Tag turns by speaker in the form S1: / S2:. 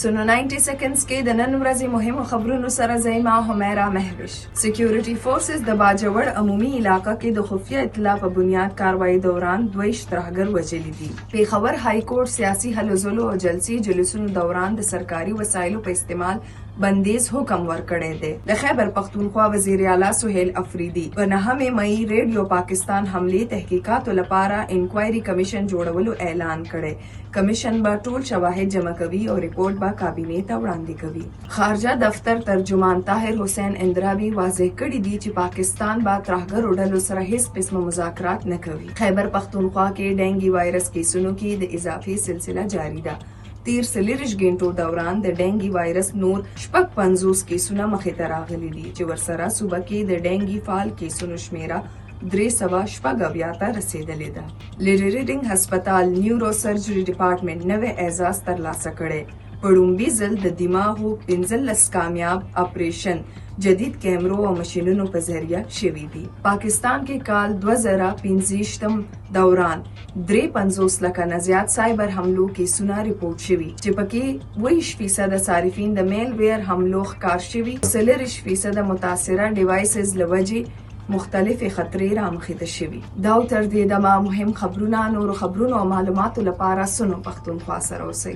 S1: سنو 90 سیکنډز کې د نن ورځې مهمو خبرونو سره زیما همیرا مهوش. سکیورټي فورسز د باجوړ عمومي علاقه کې د خفیه اطلاع په بنیاد کاروایی دوران دوی شترهګر وژلي دي. پیښور های کورټ سیاسي هلو ځلو او جلسي جلوسونو دوران د سرکاري وسایلو په استعمال بندیز حکم ورکړی دی. د خیبر پختونخوا وزیر اعلی سهیل افریدي په 9 مئی ریډیو پاکستان حمله تحقیقاتو لپاره انکوایري کمیشن جوړولو اعلان کړی. کمیشن به ټول شواهد جمع کوي او ریپورت به کابینې ته وړاندې کوي. خارجه دفتر ترجمان طاهر حسین اندرابي واضح کړی دی چې پاکستان به ترهګرو ډلو سره هیڅ قسم مذاکرات نه کوي. خیبر پختونخوا کې ډینګي وایرس کیسونو کې د اضافي سلسله جاری ده. تیر 40 غنټو دوران د ډینګي وایرس نور 50 کیسونه مخې ته راغلي دي چې ورسره صوبه کې د ډینګي فعال کیسونو شمیره 380 ته رسیدلې ده. لیډي ریډینګ هسپتال نیورو سرجري ډپارټمنټ نوې اعزاز ترلاسه کړي. په لومړي ځل د دماغو 15 کامیاب اپریشن جدید کیمرو او مشینونو په ذریعہ شوي دي. پاکستان کې کال 2015 دوران 53 لکه نه زیات سایبر حملو کیسونه ریپورت شوي چې پکې 20% صارفین د میل ویر حملو ښکار شوي. 40% متاثره ډیوایسز لوجې مختلفې خطرې رامخې ته شوي. دا تر دې دمه مهم خبرونه نورو خبرونو او معلوماتو لپاره سنو پښتونخوا سره اوسئ.